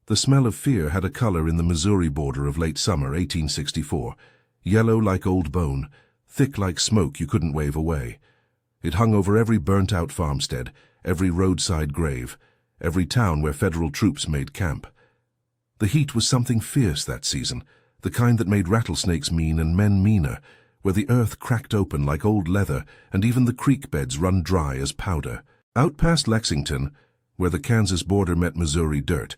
The smell of fear had a color in the Missouri border of late summer 1864, yellow like old bone, thick like smoke you couldn't wave away. It hung over every burnt-out farmstead, every roadside grave, every town where federal troops made camp. The heat was something fierce that season, the kind that made rattlesnakes mean and men meaner, where the earth cracked open like old leather and even the creek beds run dry as powder. Out past Lexington, where the Kansas border met Missouri dirt,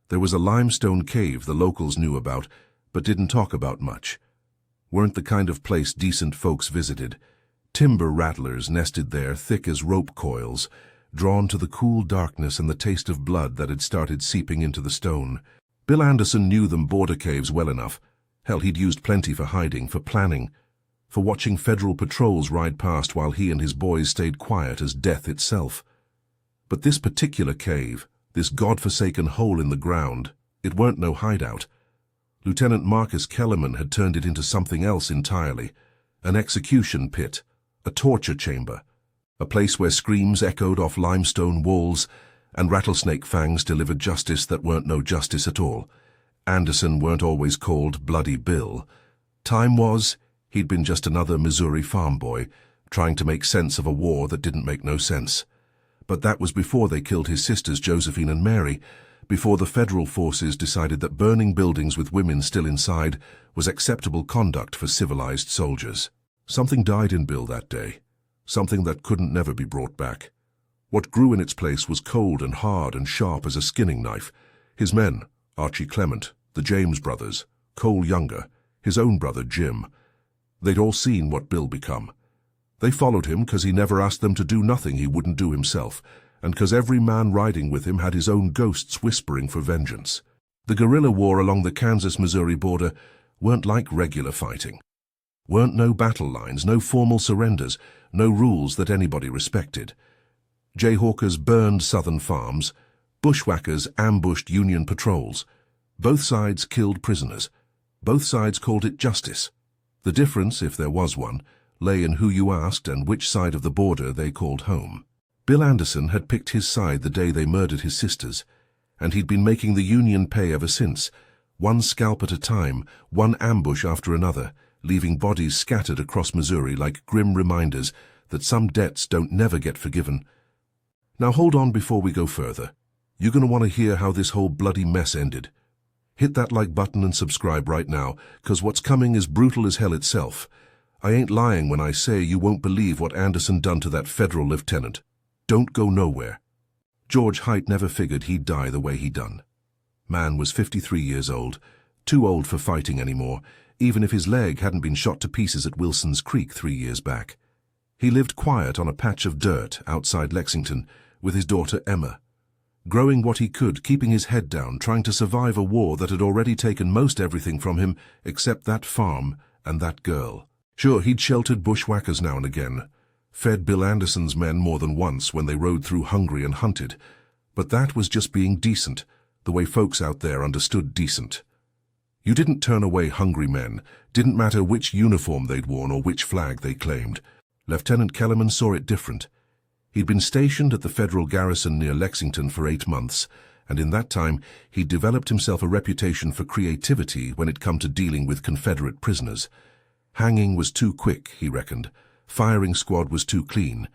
there was a limestone cave the locals knew about, but didn't talk about much. Weren't the kind of place decent folks visited. Timber rattlers nested there thick as rope coils, drawn to the cool darkness and the taste of blood that had started seeping into the stone. Bill Anderson knew them border caves well enough. Hell, he'd used plenty for hiding, for planning, for watching federal patrols ride past while he and his boys stayed quiet as death itself. But this particular cave, this godforsaken hole in the ground, it weren't no hideout. Lieutenant Marcus Kellerman had turned it into something else entirely, an execution pit, a torture chamber, a place where screams echoed off limestone walls and rattlesnake fangs delivered justice that weren't no justice at all. Anderson weren't always called Bloody Bill. Time was, he'd been just another Missouri farm boy, trying to make sense of a war that didn't make no sense. But that was before they killed his sisters Josephine and Mary, before the federal forces decided that burning buildings with women still inside was acceptable conduct for civilized soldiers. Something died in Bill that day, something that couldn't never be brought back. What grew in its place was cold and hard and sharp as a skinning knife. His men, Archie Clement, the James brothers, Cole Younger, his own brother Jim, they'd all seen what Bill become. They followed him because he never asked them to do nothing he wouldn't do himself, and because every man riding with him had his own ghosts whispering for vengeance. The guerrilla war along the Kansas-Missouri border weren't like regular fighting. Weren't no battle lines, no formal surrenders, no rules that anybody respected. Jayhawkers burned southern farms, bushwhackers ambushed Union patrols. Both sides killed prisoners. Both sides called it justice. The difference, if there was one, lay in who you asked and which side of the border they called home. Bill Anderson had picked his side the day they murdered his sisters, and he'd been making the Union pay ever since, one scalp at a time, one ambush after another, leaving bodies scattered across Missouri like grim reminders that some debts don't never get forgiven. Now hold on before we go further. You're going to want to hear how this whole bloody mess ended. Hit that like button and subscribe right now, 'cause what's coming is brutal as hell itself. I ain't lying when I say you won't believe what Anderson done to that federal lieutenant. Don't go nowhere. George Haight never figured he'd die the way he done. Man was 53 years old, too old for fighting anymore, even if his leg hadn't been shot to pieces at Wilson's Creek 3 years back. He lived quiet on a patch of dirt outside Lexington with his daughter Emma, growing what he could, keeping his head down, trying to survive a war that had already taken most everything from him except that farm and that girl. Sure, he'd sheltered bushwhackers now and again, fed Bill Anderson's men more than once when they rode through hungry and hunted, but that was just being decent, the way folks out there understood decent. You didn't turn away hungry men, didn't matter which uniform they'd worn or which flag they claimed. Lieutenant Kellerman saw it different. He'd been stationed at the federal garrison near Lexington for 8 months, and in that time he'd developed himself a reputation for creativity when it come to dealing with Confederate prisoners. Hanging was too quick, he reckoned. Firing squad was too clean.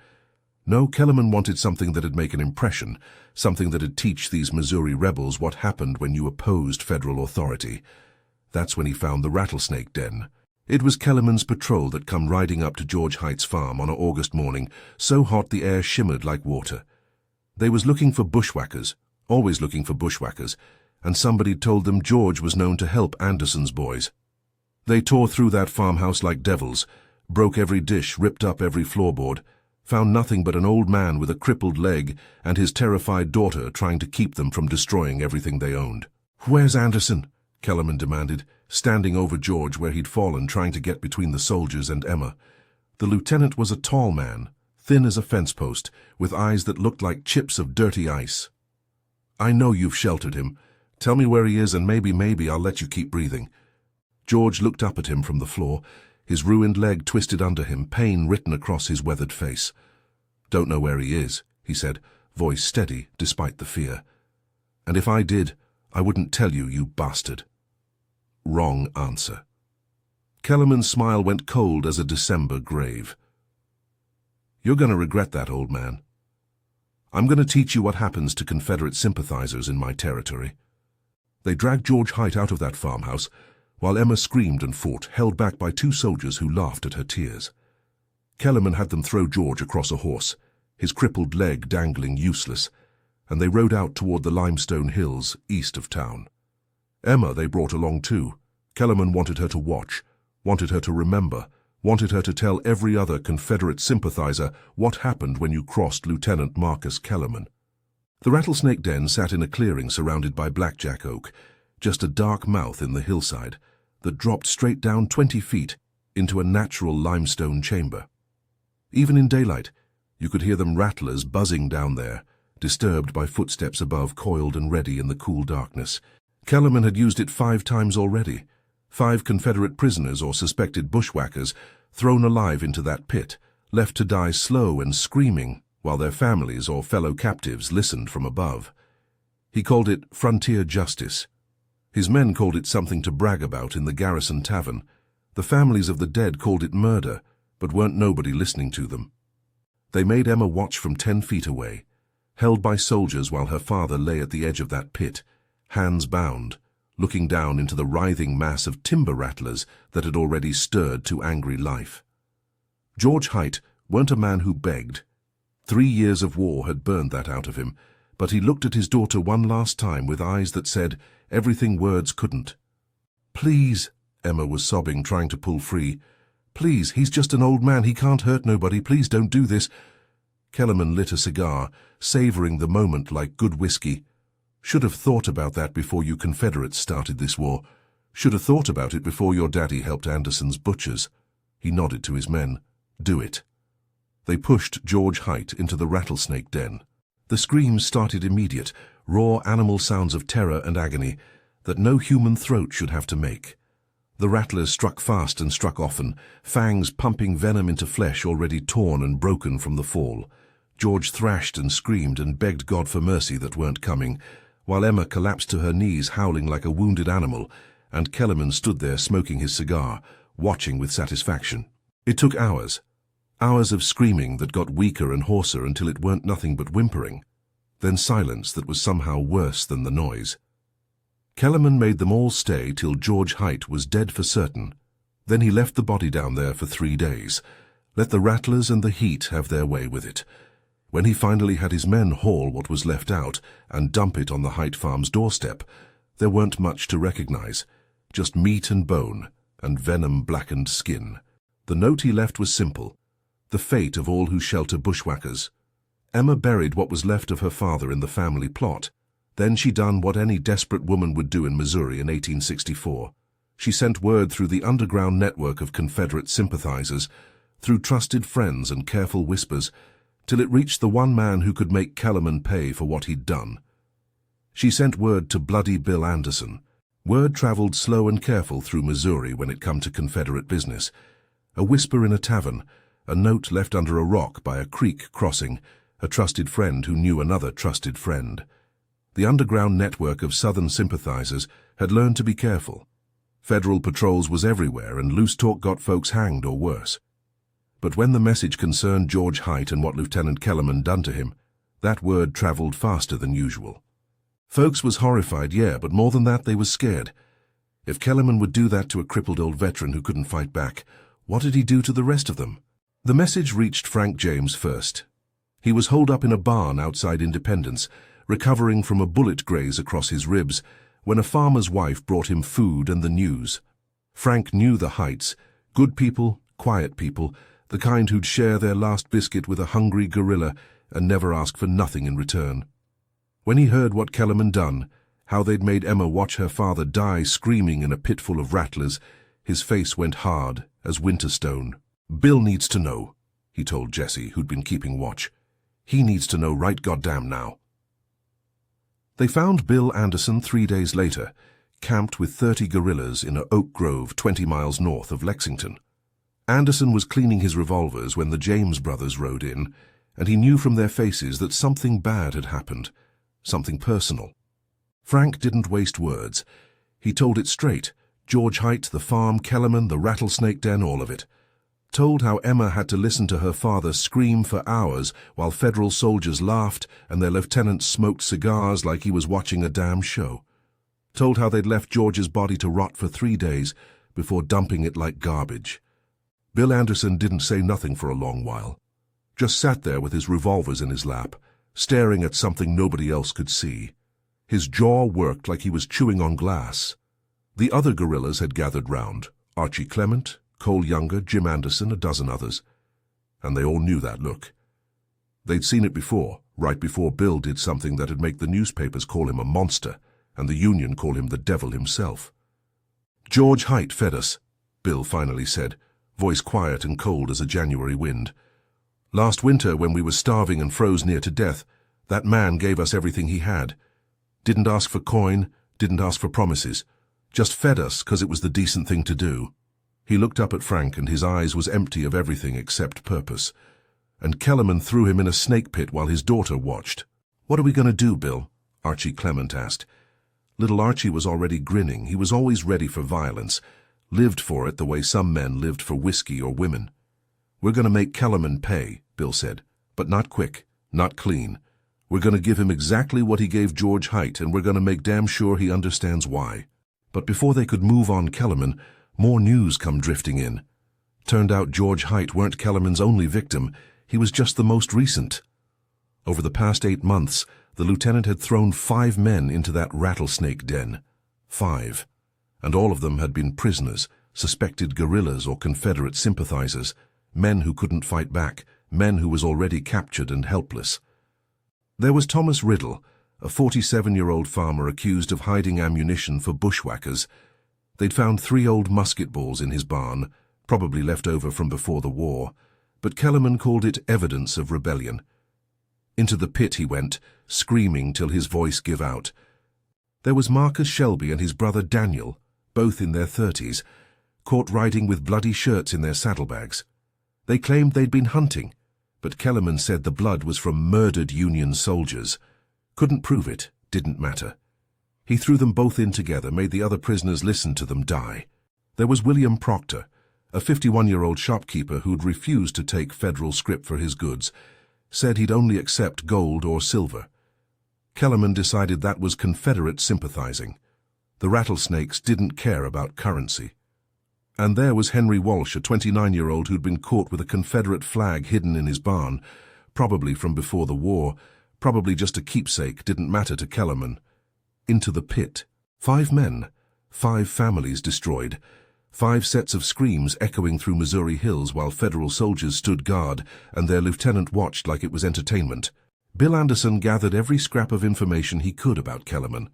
No, Kellerman wanted something that'd make an impression, something that'd teach these Missouri rebels what happened when you opposed federal authority. That's when he found the Rattlesnake Den. It was Kellerman's patrol that come riding up to George Haight's farm on an August morning, so hot the air shimmered like water. They was looking for bushwhackers, always looking for bushwhackers, and somebody'd told them George was known to help Anderson's boys. They tore through that farmhouse like devils, broke every dish, ripped up every floorboard, found nothing but an old man with a crippled leg and his terrified daughter trying to keep them from destroying everything they owned. "Where's Anderson?" Kellerman demanded, standing over George where he'd fallen trying to get between the soldiers and Emma. The lieutenant was a tall man, thin as a fence post, with eyes that looked like chips of dirty ice. "I know you've sheltered him. Tell me where he is and maybe I'll let you keep breathing." George looked up at him from the floor, his ruined leg twisted under him, pain written across his weathered face. "Don't know where he is," he said, voice steady despite the fear. "And if I did, I wouldn't tell you, you bastard. Wrong answer. Kellerman's smile went cold as a December grave. You're going to regret that, old man. I'm going to teach you what happens to Confederate sympathizers in my territory. They dragged George Height out of that farmhouse, while Emma screamed and fought, held back by 2 soldiers who laughed at her tears. Kellerman had them throw George across a horse, his crippled leg dangling useless, and they rode out toward the limestone hills east of town. Emma they brought along too. Kellerman wanted her to watch, wanted her to remember, wanted her to tell every other Confederate sympathizer what happened when you crossed Lieutenant Marcus Kellerman. The rattlesnake den sat in a clearing surrounded by blackjack oak, just a dark mouth in the hillside that dropped straight down 20 feet into a natural limestone chamber. Even in daylight, you could hear them rattlers buzzing down there, disturbed by footsteps above, coiled and ready in the cool darkness. Kellerman had used it 5 times already. 5 Confederate prisoners or suspected bushwhackers thrown alive into that pit, left to die slow and screaming while their families or fellow captives listened from above. He called it frontier justice. His men called it something to brag about in the Garrison Tavern. The families of the dead called it murder, but weren't nobody listening to them. They made Emma watch from 10 feet away, held by soldiers while her father lay at the edge of that pit, hands bound, looking down into the writhing mass of timber rattlers that had already stirred to angry life. George Height weren't a man who begged. 3 years of war had burned that out of him, but he looked at his daughter one last time with eyes that said everything words couldn't. "Please," Emma was sobbing, trying to pull free. "Please, he's just an old man, he can't hurt nobody, please don't do this." Kellerman lit a cigar, savoring the moment like good whiskey. "Should have thought about that before you Confederates started this war. Should have thought about it before your daddy helped Anderson's butchers." He nodded to his men. "Do it." They pushed George Height into the rattlesnake den. The screams started immediate, raw animal sounds of terror and agony that no human throat should have to make. The rattlers struck fast and struck often, fangs pumping venom into flesh already torn and broken from the fall. George thrashed and screamed and begged God for mercy that weren't coming, while Emma collapsed to her knees howling like a wounded animal, and Kellerman stood there smoking his cigar, watching with satisfaction. It took hours. Hours of screaming that got weaker and hoarser until it weren't nothing but whimpering. Then silence that was somehow worse than the noise. Kellerman made them all stay till George Height was dead for certain. Then he left the body down there for 3 days. Let the rattlers and the heat have their way with it. When he finally had his men haul what was left out and dump it on the Height farm's doorstep, there weren't much to recognize, just meat and bone and venom-blackened skin. The note he left was simple: the fate of all who shelter bushwhackers. Emma buried what was left of her father in the family plot. Then she done what any desperate woman would do in Missouri in 1864. She sent word through the underground network of Confederate sympathizers, through trusted friends and careful whispers, till it reached the one man who could make Kellerman pay for what he'd done. She sent word to Bloody Bill Anderson. Word traveled slow and careful through Missouri when it come to Confederate business. A whisper in a tavern, a note left under a rock by a creek crossing, a trusted friend who knew another trusted friend. The underground network of Southern sympathizers had learned to be careful. Federal patrols was everywhere, and loose talk got folks hanged or worse. But when the message concerned George Height and what Lieutenant Kellerman done to him, that word traveled faster than usual. Folks was horrified, yeah, but more than that, they was scared. If Kellerman would do that to a crippled old veteran who couldn't fight back, what did he do to the rest of them? The message reached Frank James first. He was holed up in a barn outside Independence, recovering from a bullet graze across his ribs, when a farmer's wife brought him food and the news. Frank knew the Heights, good people, quiet people, the kind who'd share their last biscuit with a hungry guerrilla and never ask for nothing in return. When he heard what Kellerman done, how they'd made Emma watch her father die screaming in a pit full of rattlers, his face went hard as winter stone. "Bill needs to know," he told Jesse, who'd been keeping watch. "He needs to know right goddamn now." They found Bill Anderson 3 days later, camped with 30 guerrillas in an oak grove 20 miles north of Lexington. Anderson was cleaning his revolvers when the James brothers rode in, and he knew from their faces that something bad had happened, something personal. Frank didn't waste words. He told it straight. George Height, the farm, Kellerman, the rattlesnake den, all of it. Told how Emma had to listen to her father scream for hours while federal soldiers laughed and their lieutenants smoked cigars like he was watching a damn show. Told how they'd left George's body to rot for 3 days before dumping it like garbage. Bill Anderson didn't say nothing for a long while. Just sat there with his revolvers in his lap, staring at something nobody else could see. His jaw worked like he was chewing on glass. The other guerrillas had gathered round. Archie Clement, Cole Younger, Jim Anderson, a dozen others. And they all knew that look. They'd seen it before, right before Bill did something that'd make the newspapers call him a monster, and the Union call him the devil himself. "George Height fed us," Bill finally said, voice quiet and cold as a January wind. "Last winter, when we were starving and froze near to death, that man gave us everything he had. Didn't ask for coin, didn't ask for promises. Just fed us 'cause it was the decent thing to do." He looked up at Frank and his eyes was empty of everything except purpose. "And Kellerman threw him in a snake pit while his daughter watched." "What are we going to do, Bill?" Archie Clement asked. Little Archie was already grinning. He was always ready for violence, lived for it the way some men lived for whiskey or women. "We're going to make Kellerman pay," Bill said, "but not quick, not clean. We're going to give him exactly what he gave George Height, and we're going to make damn sure he understands why." But before they could move on Kellerman, more news come drifting in. Turned out George Height weren't Kellerman's only victim. He was just the most recent. Over the past 8 months, the lieutenant had thrown 5 men into that rattlesnake den. 5. And all of them had been prisoners, suspected guerrillas or Confederate sympathizers, men who couldn't fight back, men who was already captured and helpless. There was Thomas Riddle, a 47-year-old farmer accused of hiding ammunition for bushwhackers. They'd found 3 old musket balls in his barn, probably left over from before the war, but Kellerman called it evidence of rebellion. Into the pit he went, screaming till his voice gave out. There was Marcus Shelby and his brother Daniel, both in their 30s, caught riding with bloody shirts in their saddlebags. They claimed they'd been hunting, but Kellerman said the blood was from murdered Union soldiers. Couldn't prove it, didn't matter. He threw them both in together, made the other prisoners listen to them die. There was William Proctor, a 51-year-old shopkeeper who'd refused to take federal scrip for his goods, said he'd only accept gold or silver. Kellerman decided that was Confederate sympathizing. The rattlesnakes didn't care about currency. And there was Henry Walsh, a 29-year-old who'd been caught with a Confederate flag hidden in his barn, probably from before the war, probably just a keepsake, didn't matter to Kellerman. Into the pit. 5 men, 5 families destroyed, 5 sets of screams echoing through Missouri hills while federal soldiers stood guard and their lieutenant watched like it was entertainment. Bill Anderson gathered every scrap of information he could about Kellerman,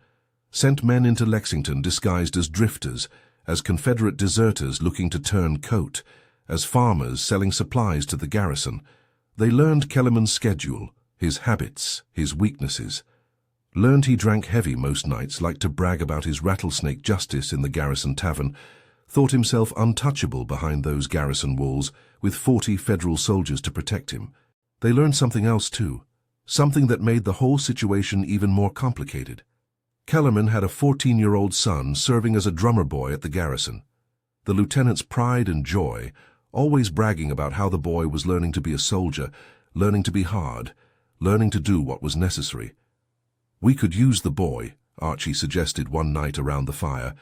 sent men into Lexington disguised as drifters, as Confederate deserters looking to turn coat, as farmers selling supplies to the garrison. They learned Kellerman's schedule, his habits, his weaknesses. Learned he drank heavy most nights, liked to brag about his rattlesnake justice in the garrison tavern, thought himself untouchable behind those garrison walls with 40 federal soldiers to protect him. They learned something else too, something that made the whole situation even more complicated. Kellerman had a 14-year-old son serving as a drummer boy at the garrison. The lieutenant's pride and joy, always bragging about how the boy was learning to be a soldier, learning to be hard, learning to do what was necessary. "We could use the boy," Archie suggested one night around the fire.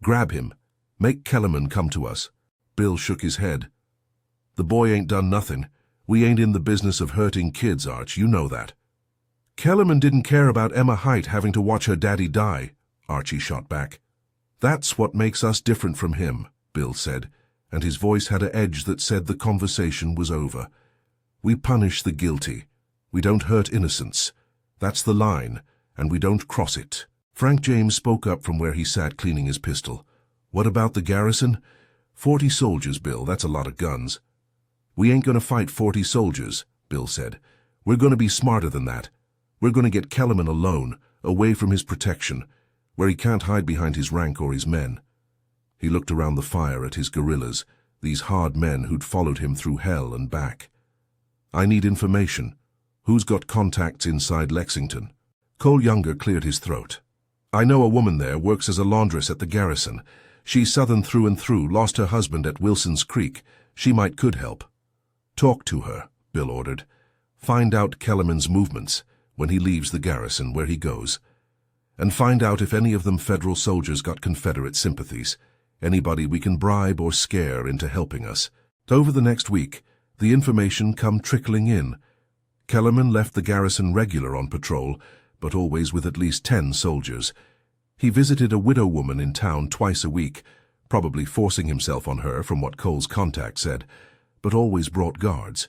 "Grab him. Make Kellerman come to us." Bill shook his head. "The boy ain't done nothing. We ain't in the business of hurting kids, Arch, you know that." "Kellerman didn't care about Emma Height having to watch her daddy die," Archie shot back. "That's what makes us different from him," Bill said, and his voice had an edge that said the conversation was over. "We punish the guilty. We don't hurt innocents. That's the line, and we don't cross it." Frank James spoke up from where he sat cleaning his pistol. "What about the garrison?" 40 soldiers, Bill, that's a lot of guns." "We ain't going to fight 40 soldiers," Bill said. "We're going to be smarter than that. We're going to get Kellerman alone, away from his protection, where he can't hide behind his rank or his men." He looked around the fire at his guerrillas, these hard men who'd followed him through hell and back. "I need information. Who's got contacts inside Lexington?" Cole Younger cleared his throat. I know a woman there, works as a laundress at the garrison. She's Southern through and through, lost her husband at Wilson's Creek. She could help. Talk to her, Bill ordered. Find out Kellerman's movements, when he leaves the garrison, where he goes. And find out if any of them Federal soldiers got Confederate sympathies, anybody we can bribe or scare into helping us. Over the next week, the information come trickling in. Kellerman left the garrison regular on patrol, but always with at least 10 soldiers. He visited a widow woman in town twice a week, probably forcing himself on her from what Cole's contact said, but always brought guards.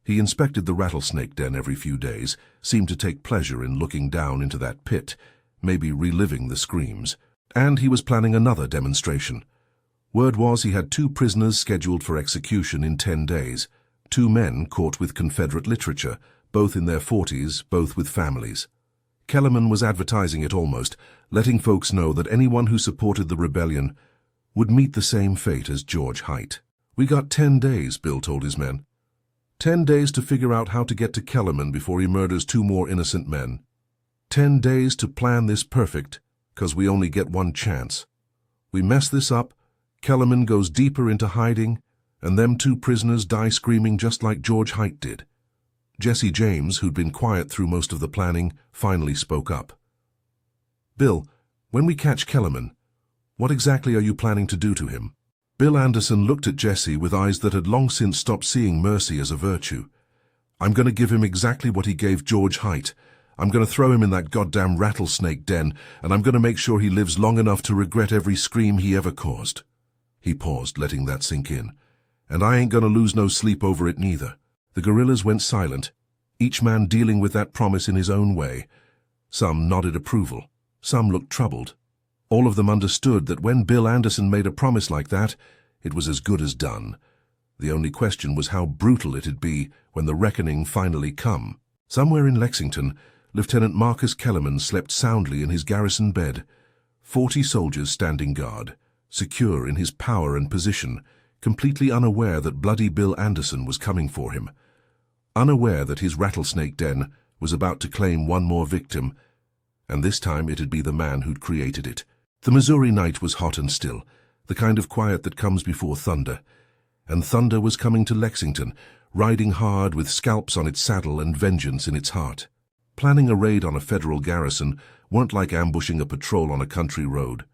He inspected the rattlesnake den every few days, seemed to take pleasure in looking down into that pit, maybe reliving the screams. And he was planning another demonstration. Word was he had 2 prisoners scheduled for execution in 10 days, 2 men caught with Confederate literature, both in their 40s, both with families. Kellerman was advertising it almost, letting folks know that anyone who supported the rebellion would meet the same fate as George Haight. We got 10 days, Bill told his men. 10 days to figure out how to get to Kellerman before he murders 2 more innocent men. 10 days to plan this perfect, 'cause we only get one chance. We mess this up, Kellerman goes deeper into hiding, and them 2 prisoners die screaming just like George Haight did. Jesse James, who'd been quiet through most of the planning, finally spoke up. Bill, when we catch Kellerman, what exactly are you planning to do to him? Bill Anderson looked at Jesse with eyes that had long since stopped seeing mercy as a virtue. I'm going to give him exactly what he gave George Haight. I'm going to throw him in that goddamn rattlesnake den, and I'm going to make sure he lives long enough to regret every scream he ever caused. He paused, letting that sink in. And I ain't going to lose no sleep over it neither. The guerrillas went silent, each man dealing with that promise in his own way. Some nodded approval. Some looked troubled. All of them understood that when Bill Anderson made a promise like that, it was as good as done. The only question was how brutal it'd be when the reckoning finally come. Somewhere in Lexington, Lieutenant Marcus Kellerman slept soundly in his garrison bed, 40 soldiers standing guard, secure in his power and position, completely unaware that bloody Bill Anderson was coming for him, unaware that his rattlesnake den was about to claim one more victim, and this time it'd be the man who'd created it. The Missouri night was hot and still, the kind of quiet that comes before thunder, and thunder was coming to Lexington, riding hard with scalps on its saddle and vengeance in its heart. Planning a raid on a Federal garrison weren't like ambushing a patrol on a country road.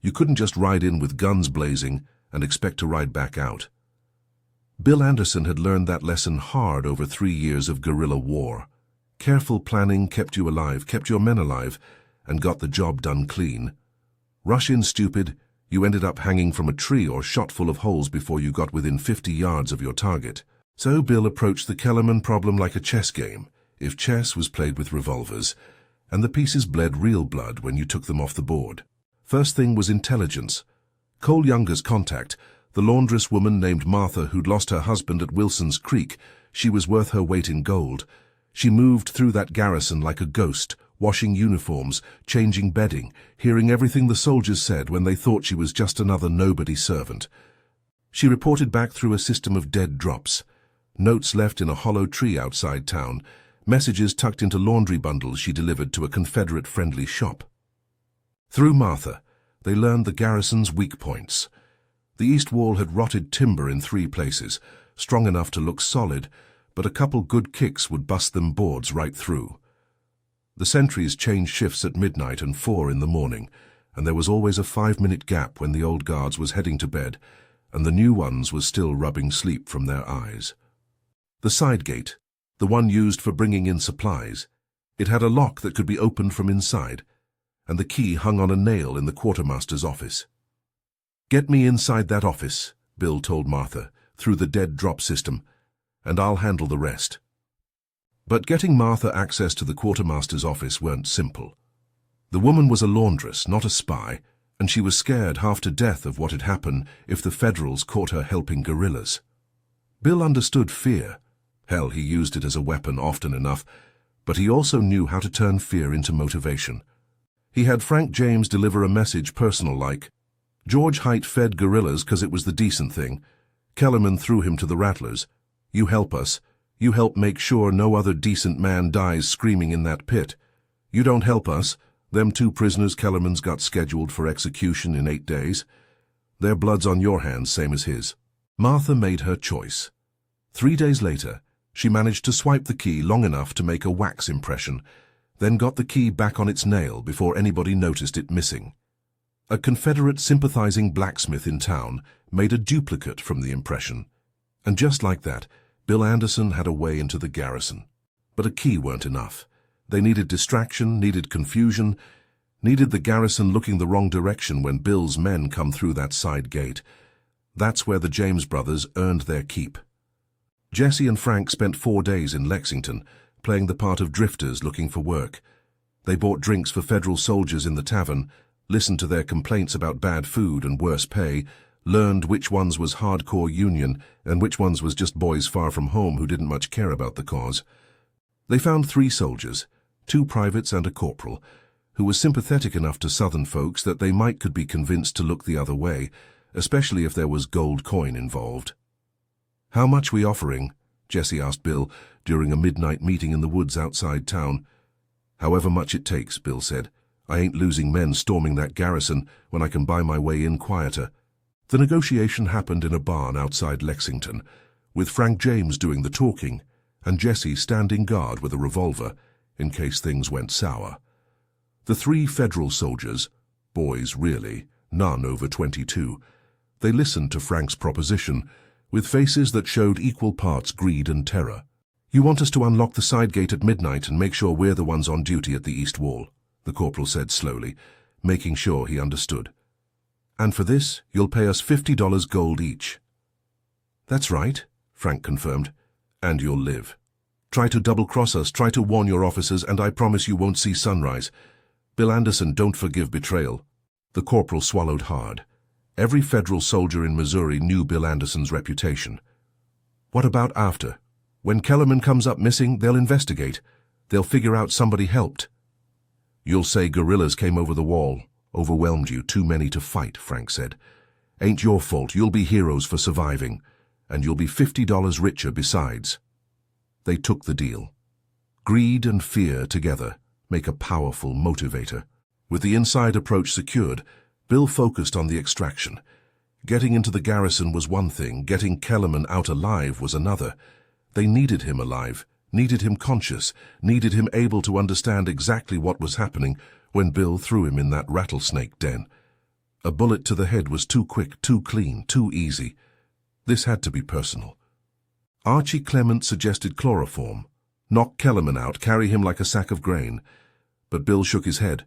You couldn't just ride in with guns blazing and expect to ride back out. Bill Anderson had learned that lesson hard over 3 years of guerrilla war. Careful planning kept you alive, kept your men alive, and got the job done clean. Rush in stupid, you ended up hanging from a tree or shot full of holes before you got within 50 yards of your target. So Bill approached the Kellerman problem like a chess game, if chess was played with revolvers, and the pieces bled real blood when you took them off the board. First thing was intelligence. Cole Younger's contact, the laundress woman named Martha who'd lost her husband at Wilson's Creek, she was worth her weight in gold. She moved through that garrison like a ghost, washing uniforms, changing bedding, hearing everything the soldiers said when they thought she was just another nobody servant. She reported back through a system of dead drops, notes left in a hollow tree outside town, messages tucked into laundry bundles she delivered to a Confederate-friendly shop. Through Martha, they learned the garrison's weak points. The east wall had rotted timber in 3 places, strong enough to look solid, but a couple good kicks would bust them boards right through. The sentries changed shifts at midnight and 4 in the morning, and there was always a 5-minute gap when the old guards was heading to bed, and the new ones was still rubbing sleep from their eyes. The side gate, the one used for bringing in supplies, it had a lock that could be opened from inside, and the key hung on a nail in the quartermaster's office. "Get me inside that office," Bill told Martha, through the dead drop system, "and I'll handle the rest." But getting Martha access to the quartermaster's office weren't simple. The woman was a laundress, not a spy, and she was scared half to death of what'd happen if the Federals caught her helping guerrillas. Bill understood fear. Hell, he used it as a weapon often enough, but he also knew how to turn fear into motivation. He had Frank James deliver a message personal like, "George Haight fed guerrillas 'cause it was the decent thing. Kellerman threw him to the rattlers. You help us. You help make sure no other decent man dies screaming in that pit. You don't help us, Them 2 prisoners Kellerman's got scheduled for execution in 8 days. Their blood's on your hands, same as his. Martha made her choice. 3 days later, she managed to swipe the key long enough to make a wax impression, then got the key back on its nail before anybody noticed it missing. A Confederate sympathizing blacksmith in town made a duplicate from the impression. And just like that, Bill Anderson had a way into the garrison. But a key weren't enough. They needed distraction, needed confusion, needed the garrison looking the wrong direction when Bill's men come through that side gate. That's where the James brothers earned their keep. Jesse and Frank spent 4 days in Lexington, playing the part of drifters looking for work. They bought drinks for Federal soldiers in the tavern, listened to their complaints about bad food and worse pay, learned which ones was hardcore Union and which ones was just boys far from home who didn't much care about the cause. They found 3 soldiers, 2 privates and a corporal, who was sympathetic enough to Southern folks that they could be convinced to look the other way, especially if there was gold coin involved. "How much we offering?" Jesse asked Bill during a midnight meeting in the woods outside town. "However much it takes," Bill said. "I ain't losing men storming that garrison when I can buy my way in quieter." The negotiation happened in a barn outside Lexington, with Frank James doing the talking and Jesse standing guard with a revolver in case things went sour. The 3 Federal soldiers, boys really, none over 22, they listened to Frank's proposition with faces that showed equal parts greed and terror. "You want us to unlock the side gate at midnight and make sure we're the ones on duty at the east wall," the corporal said slowly, making sure he understood. "And for this, you'll pay us $50 gold each." "That's right," Frank confirmed. "And you'll live. Try to double-cross us, try to warn your officers, and I promise you won't see sunrise. Bill Anderson don't forgive betrayal." The corporal swallowed hard. Every Federal soldier in Missouri knew Bill Anderson's reputation. "What about after? When Kellerman comes up missing, they'll investigate. They'll figure out somebody helped." "You'll say guerrillas came over the wall, overwhelmed you, too many to fight," Frank said. "Ain't your fault. You'll be heroes for surviving, and you'll be $50 richer besides." They took the deal. Greed and fear together make a powerful motivator. With the inside approach secured, Bill focused on the extraction. Getting into the garrison was one thing, getting Kellerman out alive was another. They needed him alive, needed him conscious, needed him able to understand exactly what was happening when Bill threw him in that rattlesnake den. A bullet to the head was too quick, too clean, too easy. This had to be personal. Archie Clement suggested chloroform. Knock Kellerman out, carry him like a sack of grain. But Bill shook his head.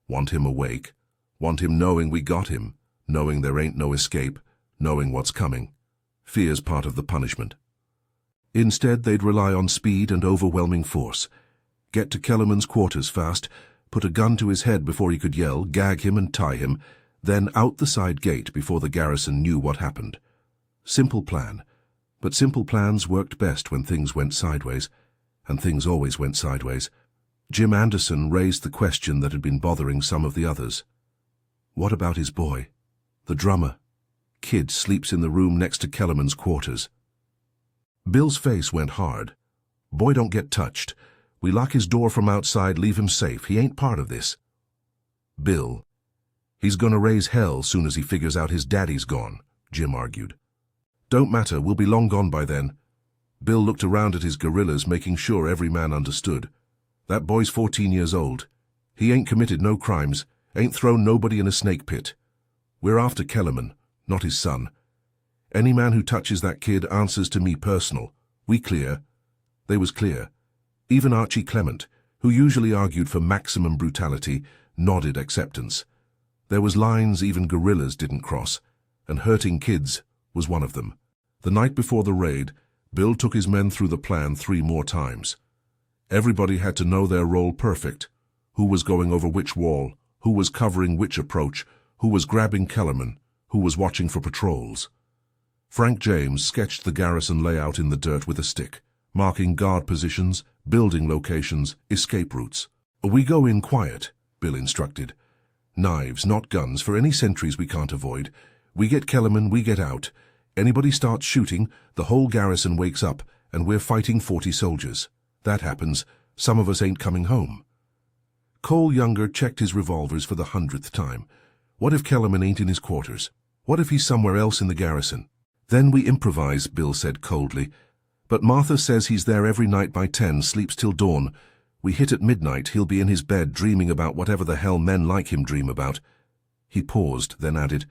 Want him awake. Want him knowing we got him, knowing there ain't no escape, knowing what's coming. Fear's part of the punishment. Instead, they'd rely on speed and overwhelming force. Get to Kellerman's quarters fast, put a gun to his head before he could yell, gag him and tie him, then out the side gate before the garrison knew what happened. Simple plan. But simple plans worked best when things went sideways, and things always went sideways. Jim Anderson raised the question that had been bothering some of the others. What about his boy? The drummer. Kid sleeps in the room next to Kellerman's quarters. Bill's face went hard. Boy don't get touched. We lock his door from outside, leave him safe. He ain't part of this. Bill. He's gonna raise hell soon as he figures out his daddy's gone, Jim argued. Don't matter, we'll be long gone by then. Bill looked around at his guerrillas, making sure every man understood. That boy's 14 years old. He ain't committed no crimes, ain't thrown nobody in a snake pit. We're after Kellerman, not his son. Any man who touches that kid answers to me personal. We clear? They was clear. Even Archie Clement, who usually argued for maximum brutality, nodded acceptance. There was lines even guerrillas didn't cross, and hurting kids was one of them. The night before the raid, Bill took his men through the plan 3 more times. Everybody had to know their role perfect. Who was going over which wall, who was covering which approach, who was grabbing Kellerman, who was watching for patrols. Frank James sketched the garrison layout in the dirt with a stick, marking guard positions, building locations, escape routes. We go in quiet, Bill instructed. Knives, not guns, for any sentries we can't avoid. We get Kellerman, we get out. Anybody starts shooting, the whole garrison wakes up, and we're fighting 40 soldiers. That happens, some of us ain't coming home. Cole Younger checked his revolvers for the 100th time. What if Kellerman ain't in his quarters? What if he's somewhere else in the garrison? Then we improvise, Bill said coldly. But Martha says he's there every night by 10, sleeps till dawn. We hit at midnight, he'll be in his bed dreaming about whatever the hell men like him dream about. He paused, then added,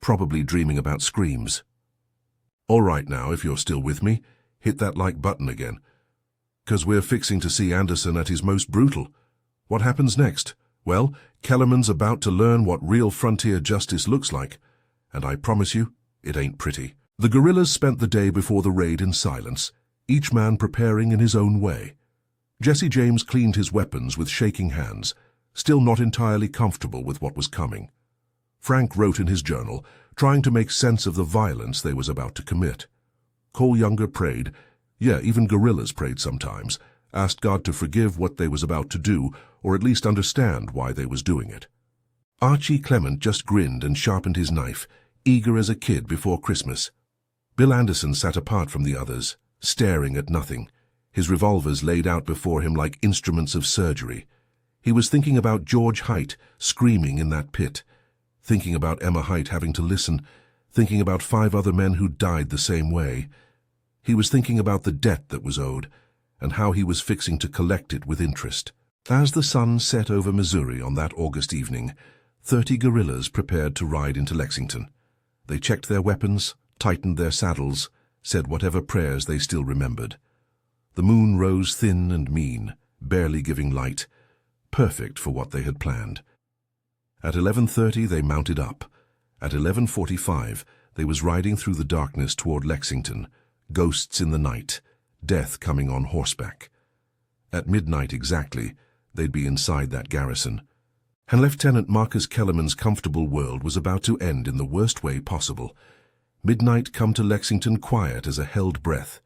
probably dreaming about screams. All right now, if you're still with me, hit that like button again. 'Cause we're fixing to see Anderson at his most brutal. What happens next? Well, Kellerman's about to learn what real frontier justice looks like. And I promise you, it ain't pretty. The guerrillas spent the day before the raid in silence, each man preparing in his own way. Jesse James cleaned his weapons with shaking hands, still not entirely comfortable with what was coming. Frank wrote in his journal, trying to make sense of the violence they was about to commit. Cole Younger prayed. Yeah, even guerrillas prayed sometimes, asked God to forgive what they was about to do, or at least understand why they was doing it. Archie Clement just grinned and sharpened his knife, eager as a kid before Christmas. Bill Anderson sat apart from the others, staring at nothing, his revolvers laid out before him like instruments of surgery. He was thinking about George Height screaming in that pit, thinking about Emma Height having to listen, thinking about 5 other men who died the same way. He was thinking about the debt that was owed, and how he was fixing to collect it with interest. As the sun set over Missouri on that August evening, 30 guerrillas prepared to ride into Lexington. They checked their weapons, tightened their saddles, said whatever prayers they still remembered. The moon rose thin and mean, barely giving light, perfect for what they had planned. At 11:30 they mounted up. At 11:45 they was riding through the darkness toward Lexington, ghosts in the night, death coming on horseback. At midnight exactly, they'd be inside that garrison. And Lieutenant Marcus Kellerman's comfortable world was about to end in the worst way possible. Midnight come to Lexington quiet as a held breath.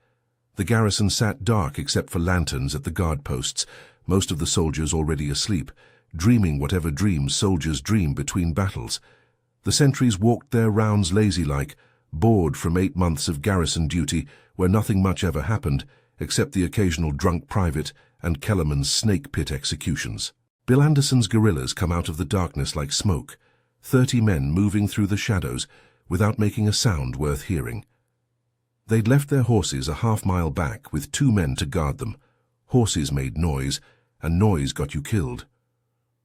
The garrison sat dark except for lanterns at the guard posts, most of the soldiers already asleep, dreaming whatever dreams soldiers dream between battles. The sentries walked their rounds lazy-like, bored from 8 months of garrison duty where nothing much ever happened, except the occasional drunk private and Kellerman's snake pit executions. Bill Anderson's guerrillas come out of the darkness like smoke, 30 men moving through the shadows without making a sound worth hearing. They'd left their horses a half-mile back with 2 men to guard them. Horses made noise, and noise got you killed.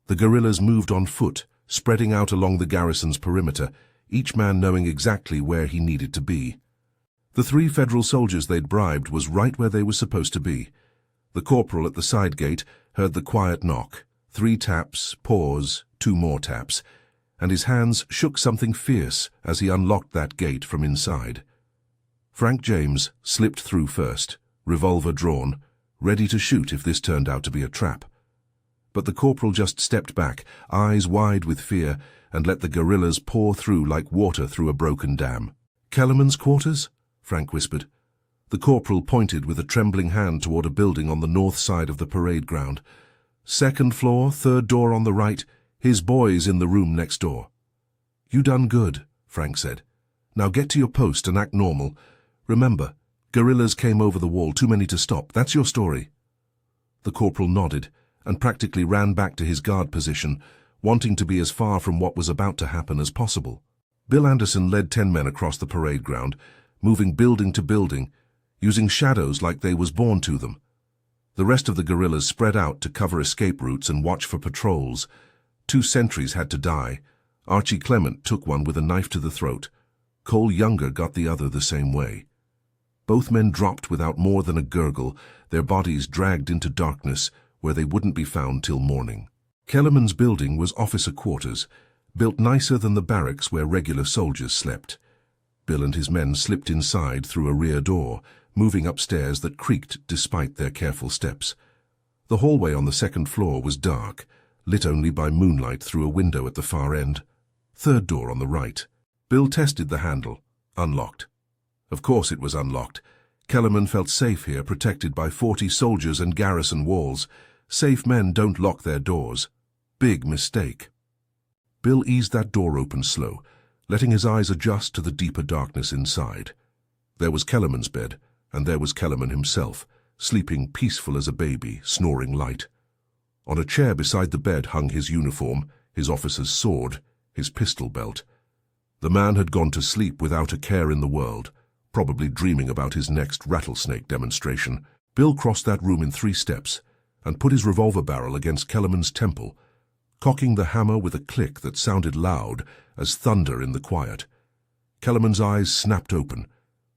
The guerrillas moved on foot, spreading out along the garrison's perimeter, each man knowing exactly where he needed to be. The 3 federal soldiers they'd bribed was right where they were supposed to be. The corporal at the side gate heard the quiet knock, 3 taps, pause, 2 more taps, and his hands shook something fierce as he unlocked that gate from inside. Frank James slipped through first, revolver drawn, ready to shoot if this turned out to be a trap. But the corporal just stepped back, eyes wide with fear, and let the guerrillas pour through like water through a broken dam. "Kellerman's quarters?" Frank whispered. The corporal pointed with a trembling hand toward a building on the north side of the parade ground. "2nd floor, 3rd door on the right, his boy's in the room next door." "You done good," Frank said. "Now get to your post and act normal. Remember, guerrillas came over the wall, too many to stop. That's your story." The corporal nodded and practically ran back to his guard position, wanting to be as far from what was about to happen as possible. Bill Anderson led 10 men across the parade ground, moving building to building, using shadows like they was born to them. The rest of the guerrillas spread out to cover escape routes and watch for patrols. 2 sentries had to die. Archie Clement took one with a knife to the throat. Cole Younger got the other the same way. Both men dropped without more than a gurgle, their bodies dragged into darkness where they wouldn't be found till morning. Kellerman's building was officer quarters, built nicer than the barracks where regular soldiers slept. Bill and his men slipped inside through a rear door, moving upstairs that creaked despite their careful steps. The hallway on the 2nd floor was dark, lit only by moonlight through a window at the far end. 3rd door on the right. Bill tested the handle. Unlocked. Of course it was unlocked. Kellerman felt safe here, protected by 40 soldiers and garrison walls. Safe men don't lock their doors. Big mistake. Bill eased that door open slow, letting his eyes adjust to the deeper darkness inside. There was Kellerman's bed, and there was Kellerman himself, sleeping peaceful as a baby, snoring light. On a chair beside the bed hung his uniform, his officer's sword, his pistol belt. The man had gone to sleep without a care in the world, probably dreaming about his next rattlesnake demonstration. Bill crossed that room in 3 steps and put his revolver barrel against Kellerman's temple, cocking the hammer with a click that sounded loud as thunder in the quiet. Kellerman's eyes snapped open.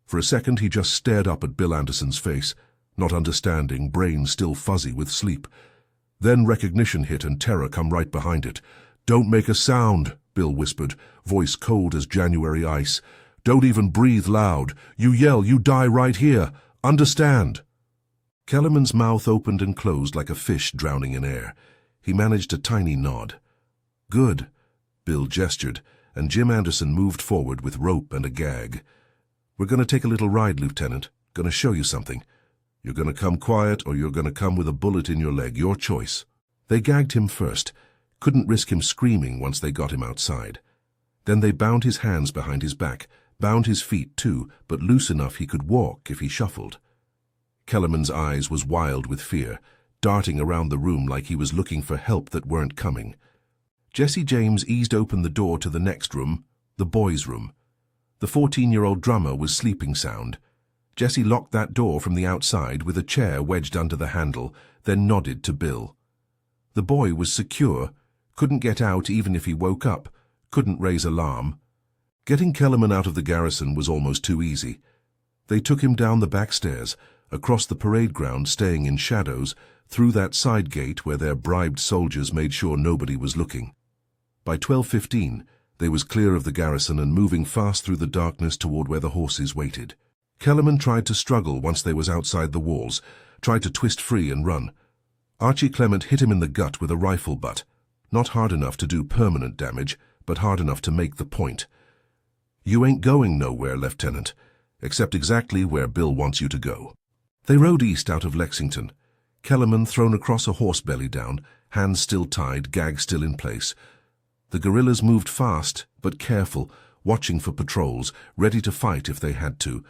For a second he just stared up at Bill Anderson's face, not understanding, brain still fuzzy with sleep. Then recognition hit and terror come right behind it. "Don't make a sound," Bill whispered, voice cold as January ice. "Don't even breathe loud. You yell, you die right here. Understand?" Kellerman's mouth opened and closed like a fish drowning in air. He managed a tiny nod. "Good," Bill gestured, and Jim Anderson moved forward with rope and a gag. "We're going to take a little ride, Lieutenant. Going to show you something. You're going to come quiet or you're going to come with a bullet in your leg. Your choice." They gagged him first. Couldn't risk him screaming once they got him outside. Then they bound his hands behind his back, bound his feet too, but loose enough he could walk if he shuffled. Kellerman's eyes was wild with fear, darting around the room like he was looking for help that weren't coming. Jesse James eased open the door to the next room, the boys' room. The 14-year-old drummer was sleeping sound. Jesse locked that door from the outside with a chair wedged under the handle, then nodded to Bill. The boy was secure, couldn't get out even if he woke up, couldn't raise alarm. Getting Kellerman out of the garrison was almost too easy. They took him down the back stairs, across the parade ground staying in shadows, through that side gate where their bribed soldiers made sure nobody was looking. By 12:15, they was clear of the garrison and moving fast through the darkness toward where the horses waited. Kellerman tried to struggle once they was outside the walls, tried to twist free and run. Archie Clement hit him in the gut with a rifle butt, not hard enough to do permanent damage, but hard enough to make the point. "You ain't going nowhere, Lieutenant, except exactly where Bill wants you to go." They rode east out of Lexington. Kellerman thrown across a horse belly down, hands still tied, gag still in place. The guerrillas moved fast, but careful, watching for patrols, ready to fight if they had to.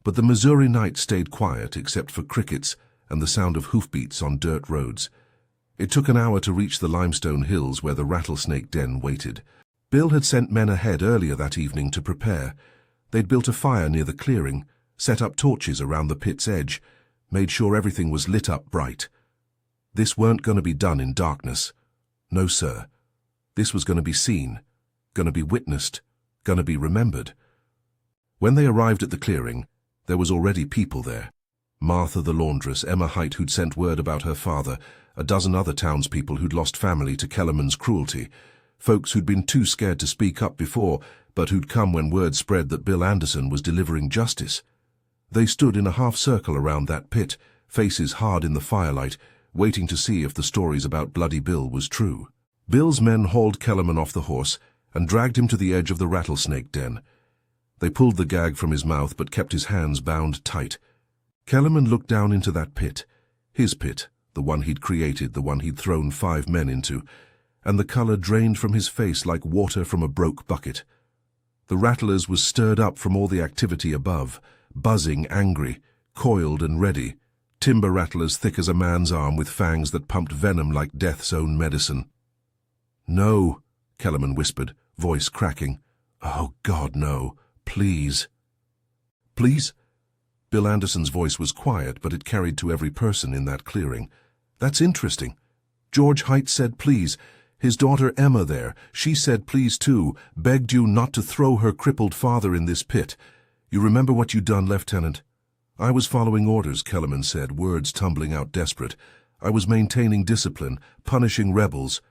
But the Missouri night stayed quiet except for crickets and the sound of hoofbeats on dirt roads. It took an hour to reach the limestone hills where the rattlesnake den waited. Bill had sent men ahead earlier that evening to prepare. They'd built a fire near the clearing, set up torches around the pit's edge, made sure everything was lit up bright. This weren't going to be done in darkness. No, sir. This was going to be seen, going to be witnessed, going to be remembered. When they arrived at the clearing, there was already people there. Martha the laundress, Emma Height who'd sent word about her father, a dozen other townspeople who'd lost family to Kellerman's cruelty, folks who'd been too scared to speak up before, but who'd come when word spread that Bill Anderson was delivering justice. They stood in a half-circle around that pit, faces hard in the firelight, waiting to see if the stories about Bloody Bill was true. Bill's men hauled Kellerman off the horse and dragged him to the edge of the rattlesnake den. They pulled the gag from his mouth but kept his hands bound tight. Kellerman looked down into that pit, his pit, the one he'd created, the one he'd thrown 5 men into, and the color drained from his face like water from a broke bucket. The rattlers was stirred up from all the activity above, buzzing, angry, coiled and ready, timber rattlers thick as a man's arm with fangs that pumped venom like death's own medicine. "No," Kellerman whispered, voice cracking. "Oh, God, no. Please." "Please?" Bill Anderson's voice was quiet, but it carried to every person in that clearing. "That's interesting. George Height said please. His daughter Emma there, she said please too, begged you not to throw her crippled father in this pit. You remember what you done, Lieutenant?" "I was following orders," Kellerman said, words tumbling out desperate. "I was maintaining discipline, punishing rebels."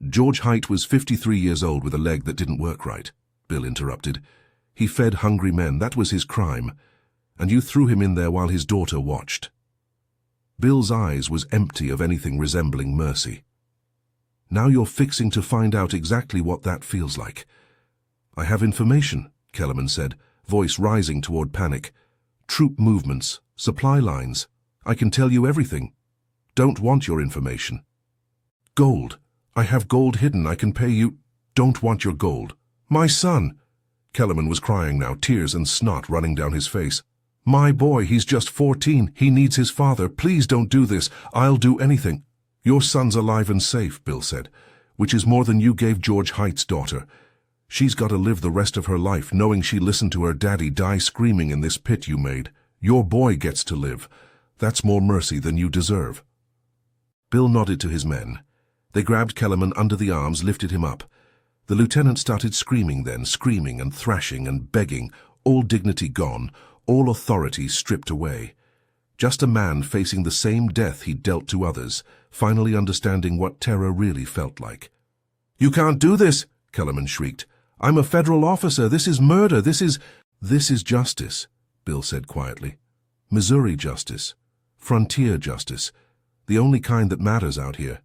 "George Height was 53 years old with a leg that didn't work right," Bill interrupted. "He fed hungry men. That was his crime. And you threw him in there while his daughter watched." Bill's eyes was empty of anything resembling mercy. "Now you're fixing to find out exactly what that feels like." "I have information," Kellerman said, voice rising toward panic. "Troop movements, supply lines. I can tell you everything. Don't want your information." "Gold. I have gold hidden. I can pay you." "Don't want your gold." "My son." Kellerman was crying now, tears and snot running down his face. "My boy, he's just 14. He needs his father. Please don't do this. I'll do anything." Your son's alive and safe, Bill said, which is more than you gave George Haight's daughter. She's got to live the rest of her life knowing she listened to her daddy die screaming in this pit you made. Your boy gets to live. That's more mercy than you deserve. Bill nodded to his men. They grabbed Kellerman under the arms, lifted him up. The lieutenant started screaming then, screaming and thrashing and begging, all dignity gone, all authority stripped away. Just a man facing the same death he'd dealt to others, finally understanding what terror really felt like. "You can't do this," Kellerman shrieked. "I'm a federal officer. This is murder. This is justice," Bill said quietly. "Missouri justice. Frontier justice. The only kind that matters out here."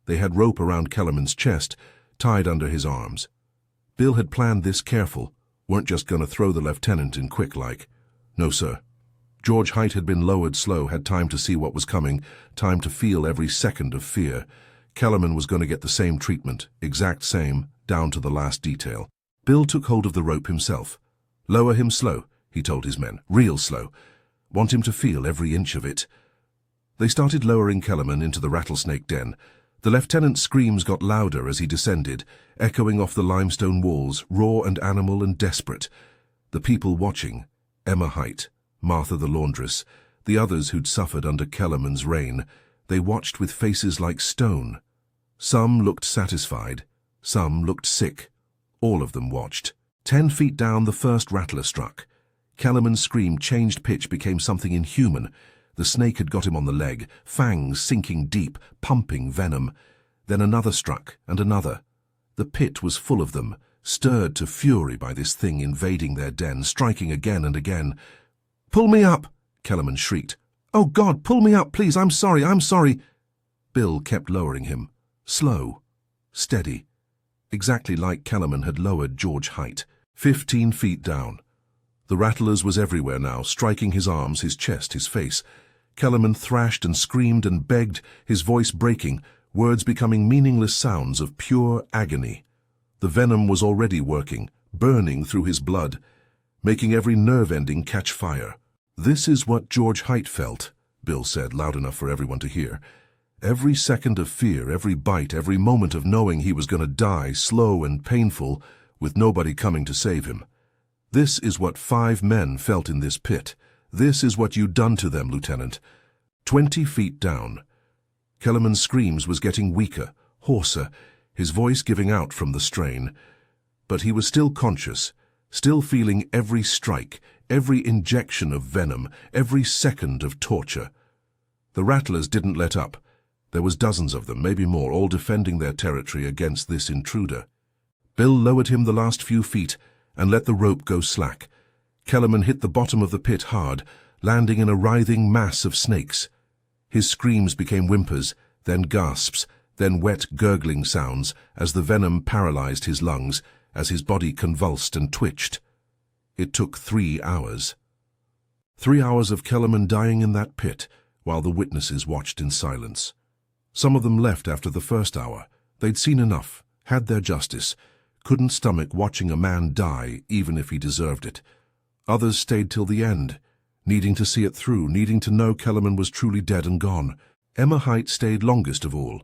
They had rope around Kellerman's chest, tied under his arms. Bill had planned this careful, weren't just going to throw the lieutenant in quick like. No, sir. George Haight had been lowered slow, had time to see what was coming, time to feel every second of fear. Kellerman was going to get the same treatment, exact same, down to the last detail. Bill took hold of the rope himself. "Lower him slow," he told his men, "real slow. Want him to feel every inch of it." They started lowering Kellerman into the rattlesnake den. The lieutenant's screams got louder as he descended, echoing off the limestone walls, raw and animal and desperate. The people watching, Emma Haight, Martha the laundress, the others who'd suffered under Kellerman's reign, they watched with faces like stone. Some looked satisfied, some looked sick. All of them watched. 10 feet down, the first rattler struck. Kellerman's scream changed pitch, became something inhuman. The snake had got him on the leg, fangs sinking deep, pumping venom. Then another struck, and another. The pit was full of them, stirred to fury by this thing invading their den, striking again and again. "Pull me up!" Kellerman shrieked. "Oh, God, pull me up, please, I'm sorry. Bill kept lowering him. Slow. Steady. Exactly like Kellerman had lowered George Haight. 15 feet down. The rattlers was everywhere now, striking his arms, his chest, his face. Kellerman thrashed and screamed and begged, his voice breaking, words becoming meaningless sounds of pure agony. The venom was already working, burning through his blood, making every nerve ending catch fire. "This is what George Haight felt," Bill said, loud enough for everyone to hear. Every second of fear, every bite, every moment of knowing he was going to die, slow and painful, with nobody coming to save him. "This is what 5 men felt in this pit. This is what you'd done to them, Lieutenant." 20 feet down. Kellerman's screams was getting weaker, hoarser, his voice giving out from the strain. But he was still conscious, still feeling every strike, every injection of venom, every second of torture. The rattlers didn't let up. There was dozens of them, maybe more, all defending their territory against this intruder. Bill lowered him the last few feet and let the rope go slack. Kellerman hit the bottom of the pit hard, landing in a writhing mass of snakes. His screams became whimpers, then gasps, then wet, gurgling sounds as the venom paralyzed his lungs, as his body convulsed and twitched. It took 3 hours. 3 hours of Kellerman dying in that pit, while the witnesses watched in silence. Some of them left after the first hour. They'd seen enough, had their justice, couldn't stomach watching a man die even if he deserved it. Others stayed till the end, needing to see it through, needing to know Kellerman was truly dead and gone. Emma Haight stayed longest of all.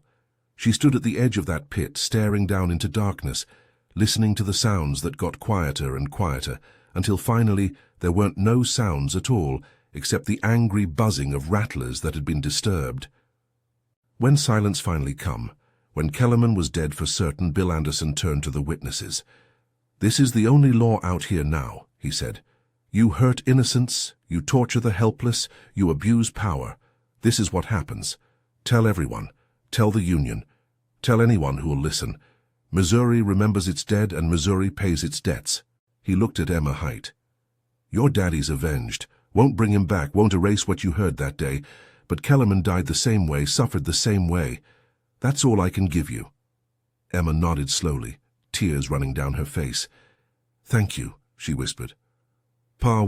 She stood at the edge of that pit, staring down into darkness, listening to the sounds that got quieter and quieter, until finally there weren't no sounds at all, except the angry buzzing of rattlers that had been disturbed. When silence finally come, when Kellerman was dead for certain, Bill Anderson turned to the witnesses. "This is the only law out here now," he said. "You hurt innocents, you torture the helpless, you abuse power. This is what happens. Tell everyone. Tell the Union. Tell anyone who will listen. Missouri remembers its dead and Missouri pays its debts." He looked at Emma Haight. "Your daddy's avenged. Won't bring him back, won't erase what you heard that day. But Kellerman died the same way, suffered the same way. That's all I can give you." Emma nodded slowly, tears running down her face. "Thank you," she whispered. "Pa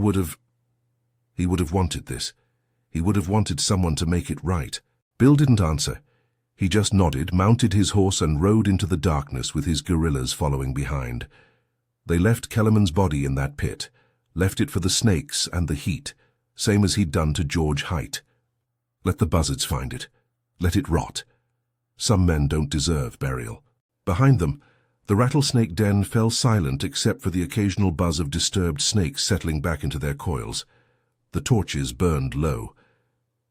he would have wanted this. He would have wanted someone to make it right." Bill didn't answer. He just nodded, mounted his horse and rode into the darkness with his guerrillas following behind. They left Kellerman's body in that pit, left it for the snakes and the heat, same as he'd done to George Haight. Let the buzzards find it. Let it rot. Some men don't deserve burial. Behind them, the rattlesnake den fell silent except for the occasional buzz of disturbed snakes settling back into their coils. The torches burned low.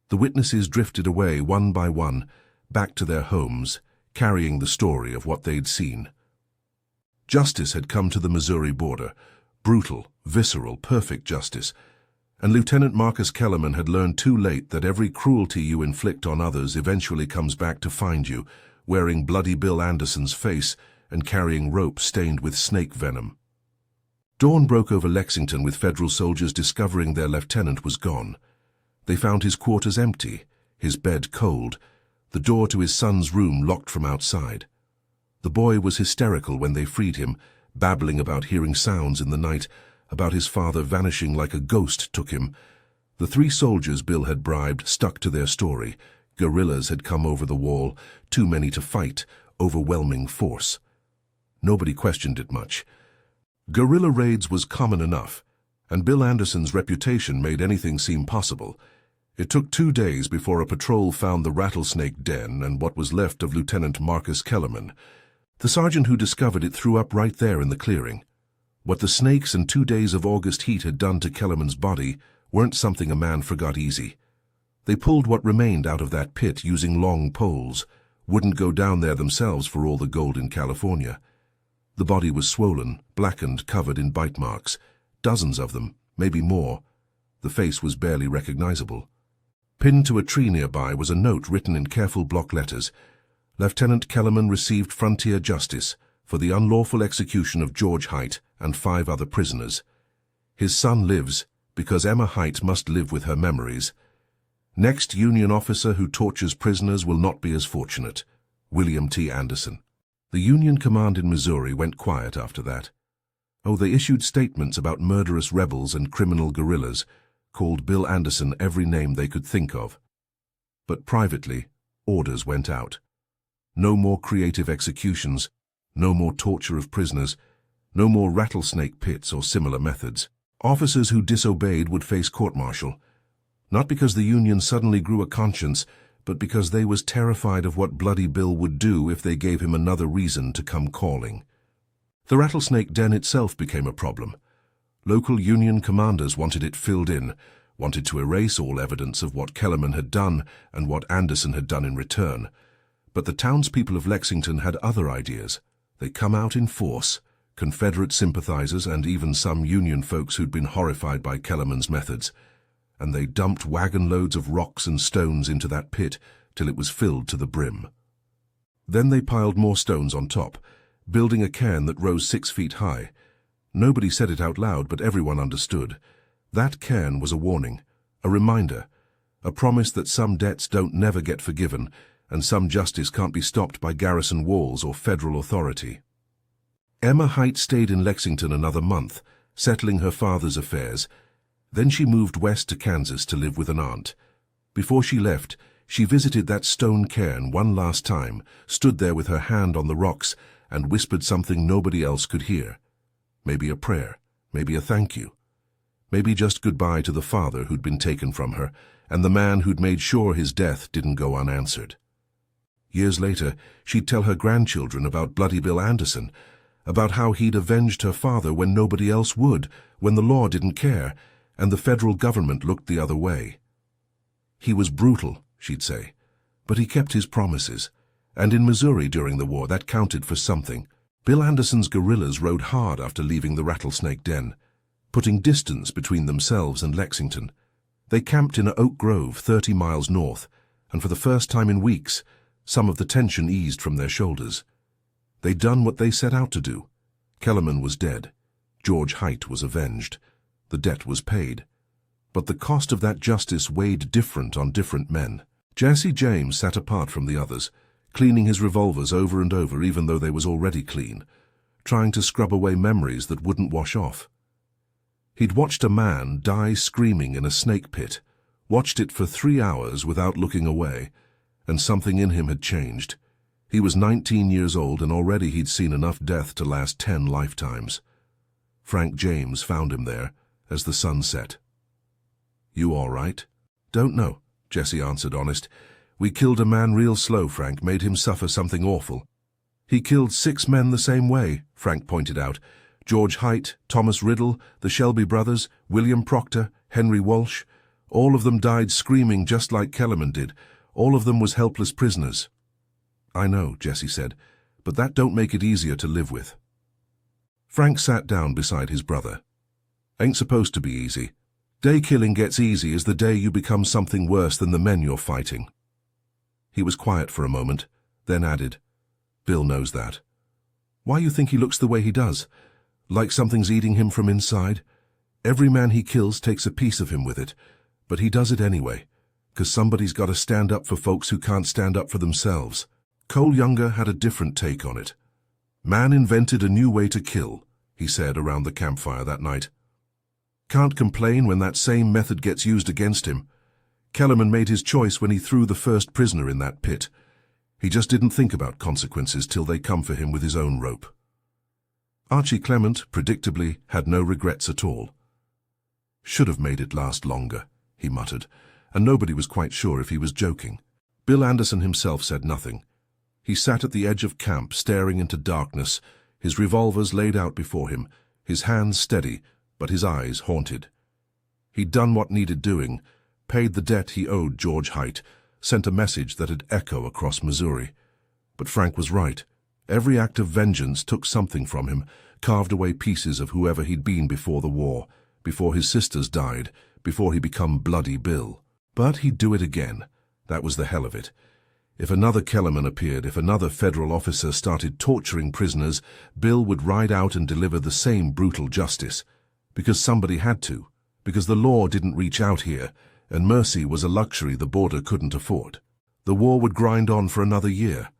The witnesses drifted away one by one, back to their homes, carrying the story of what they'd seen. Justice had come to the Missouri border, brutal, visceral, perfect justice, and Lieutenant Marcus Kellerman had learned too late that every cruelty you inflict on others eventually comes back to find you, wearing Bloody Bill Anderson's face and carrying rope stained with snake venom. Dawn broke over Lexington with federal soldiers discovering their lieutenant was gone. They found his quarters empty, his bed cold, the door to his son's room locked from outside. The boy was hysterical when they freed him, babbling about hearing sounds in the night, about his father vanishing like a ghost took him. The 3 soldiers Bill had bribed stuck to their story. Guerrillas had come over the wall, too many to fight, overwhelming force. Nobody questioned it much. Guerrilla raids was common enough, and Bill Anderson's reputation made anything seem possible. It took 2 days before a patrol found the rattlesnake den and what was left of Lieutenant Marcus Kellerman. The sergeant who discovered it threw up right there in the clearing. What the snakes and 2 days of August heat had done to Kellerman's body weren't something a man forgot easy. They pulled what remained out of that pit using long poles, wouldn't go down there themselves for all the gold in California. The body was swollen, blackened, covered in bite marks, dozens of them, maybe more. The face was barely recognizable. Pinned to a tree nearby was a note written in careful block letters. Lieutenant Kellerman received frontier justice for the unlawful execution of George Height and 5 other prisoners. His son lives because Emma Height must live with her memories. Next Union officer who tortures prisoners will not be as fortunate. William T. Anderson. The Union command in Missouri went quiet after that. Oh, they issued statements about murderous rebels and criminal guerrillas, called Bill Anderson every name they could think of. But privately, orders went out. No more creative executions, no more torture of prisoners, no more rattlesnake pits or similar methods. Officers who disobeyed would face court-martial, not because the Union suddenly grew a conscience, but because they was terrified of what Bloody Bill would do if they gave him another reason to come calling. The rattlesnake den itself became a problem. Local Union commanders wanted it filled in, wanted to erase all evidence of what Kellerman had done and what Anderson had done in return. But the townspeople of Lexington had other ideas. They come out in force, Confederate sympathizers and even some Union folks who'd been horrified by Kellerman's methods, and they dumped wagon loads of rocks and stones into that pit till it was filled to the brim. Then they piled more stones on top, building a cairn that rose 6 feet high. Nobody said it out loud, but everyone understood. That cairn was a warning, a reminder, a promise that some debts don't never get forgiven, and some justice can't be stopped by garrison walls or federal authority. Emma Height stayed in Lexington another month, settling her father's affairs. Then she moved west to Kansas to live with an aunt. Before she left, she visited that stone cairn one last time, stood there with her hand on the rocks, and whispered something nobody else could hear. Maybe a prayer, maybe a thank you. Maybe just goodbye to the father who'd been taken from her, and the man who'd made sure his death didn't go unanswered. Years later, she'd tell her grandchildren about Bloody Bill Anderson, about how he'd avenged her father when nobody else would, when the law didn't care, and the federal government looked the other way. He was brutal, she'd say, but he kept his promises, and in Missouri during the war that counted for something. Bill Anderson's guerrillas rode hard after leaving the rattlesnake den, putting distance between themselves and Lexington. They camped in Oak Grove 30 miles north, and for the first time in weeks, some of the tension eased from their shoulders. They'd done what they set out to do. Kellerman was dead. George Height was avenged. The debt was paid. But the cost of that justice weighed different on different men. Jesse James sat apart from the others, cleaning his revolvers over and over even though they was already clean, trying to scrub away memories that wouldn't wash off. He'd watched a man die screaming in a snake pit, watched it for 3 hours without looking away, and something in him had changed. He was 19 years old and already he'd seen enough death to last 10 lifetimes. Frank James found him there as the sun set. "You all right?" "Don't know," Jesse answered honest. We killed a man real slow, Frank, made him suffer something awful. He killed 6 men the same way, Frank pointed out. George Height, Thomas Riddle, the Shelby brothers, William Proctor, Henry Walsh. All of them died screaming just like Kellerman did. All of them was helpless prisoners. I know, Jesse said, but that don't make it easier to live with. Frank sat down beside his brother. Ain't supposed to be easy. Day killing gets easy as the day you become something worse than the men you're fighting. He was quiet for a moment, then added, Bill knows that. Why you think he looks the way he does? Like something's eating him from inside? Every man he kills takes a piece of him with it, but he does it anyway, 'cause somebody's got to stand up for folks who can't stand up for themselves. Cole Younger had a different take on it. Man invented a new way to kill, he said around the campfire that night. Can't complain when that same method gets used against him. Kellerman made his choice when he threw the first prisoner in that pit. He just didn't think about consequences till they come for him with his own rope. Archie Clement, predictably, had no regrets at all. Should have made it last longer, he muttered, and nobody was quite sure if he was joking. Bill Anderson himself said nothing. He sat at the edge of camp, staring into darkness, his revolvers laid out before him, his hands steady, but his eyes haunted. He'd done what needed doing, paid the debt he owed George Height, sent a message that'd echo across Missouri. But Frank was right. Every act of vengeance took something from him, carved away pieces of whoever he'd been before the war, before his sisters died, before he become Bloody Bill. But he'd do it again. That was the hell of it. If another Kellerman appeared, if another federal officer started torturing prisoners, Bill would ride out and deliver the same brutal justice. Because somebody had to. Because the law didn't reach out here, and mercy was a luxury the border couldn't afford. The war would grind on for another year.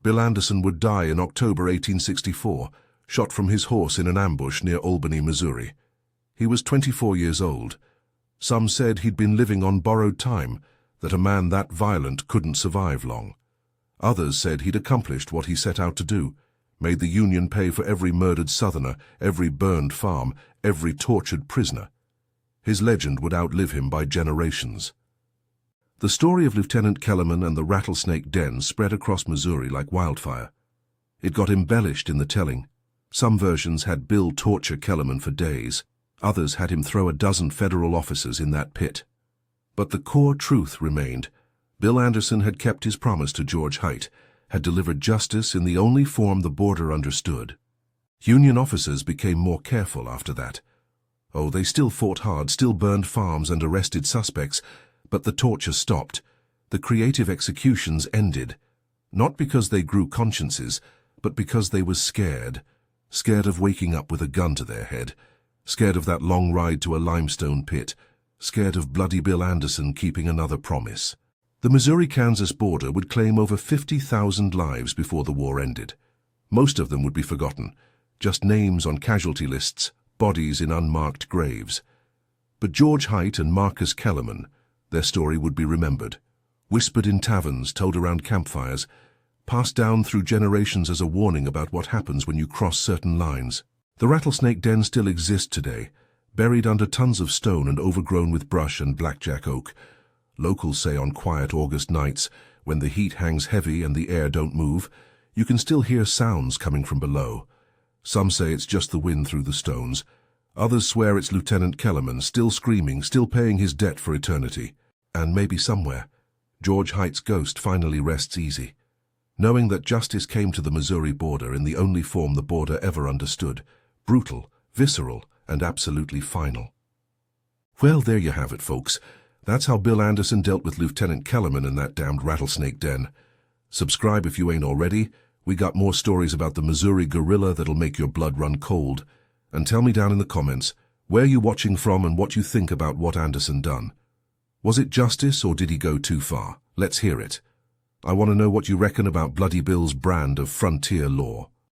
Bill Anderson would die in October 1864, shot from his horse in an ambush near Albany, Missouri. He was 24 years old. Some said he'd been living on borrowed time, that a man that violent couldn't survive long. Others said he'd accomplished what he set out to do, made the Union pay for every murdered Southerner, every burned farm, every tortured prisoner. His legend would outlive him by generations. The story of Lieutenant Kellerman and the Rattlesnake Den spread across Missouri like wildfire. It got embellished in the telling. Some versions had Bill torture Kellerman for days. Others had him throw a dozen federal officers in that pit. But the core truth remained. Bill Anderson had kept his promise to George Height, had delivered justice in the only form the border understood. Union officers became more careful after that. Oh, they still fought hard, still burned farms and arrested suspects, but the torture stopped. The creative executions ended. Not because they grew consciences, but because they were scared. Scared of waking up with a gun to their head. Scared of that long ride to a limestone pit. Scared of Bloody Bill Anderson keeping another promise. The Missouri-Kansas border would claim over 50,000 lives before the war ended. Most of them would be forgotten, just names on casualty lists, bodies in unmarked graves. But George Height and Marcus Kellerman, their story would be remembered, whispered in taverns, told around campfires, passed down through generations as a warning about what happens when you cross certain lines. The Rattlesnake Den still exists today, buried under tons of stone and overgrown with brush and blackjack oak. Locals say on quiet August nights, when the heat hangs heavy and the air don't move, you can still hear sounds coming from below. Some say it's just the wind through the stones. Others swear it's Lieutenant Kellerman, still screaming, still paying his debt for eternity. And maybe somewhere, George Height's ghost finally rests easy, knowing that justice came to the Missouri border in the only form the border ever understood, brutal, visceral, and absolutely final. Well, there you have it, folks. That's how Bill Anderson dealt with Lieutenant Kellerman in that damned rattlesnake den. Subscribe if you ain't already. We got more stories about the Missouri guerrilla that'll make your blood run cold. And tell me down in the comments where you watching from and what you think about what Anderson done. Was it justice or did he go too far? Let's hear it. I want to know what you reckon about Bloody Bill's brand of frontier law.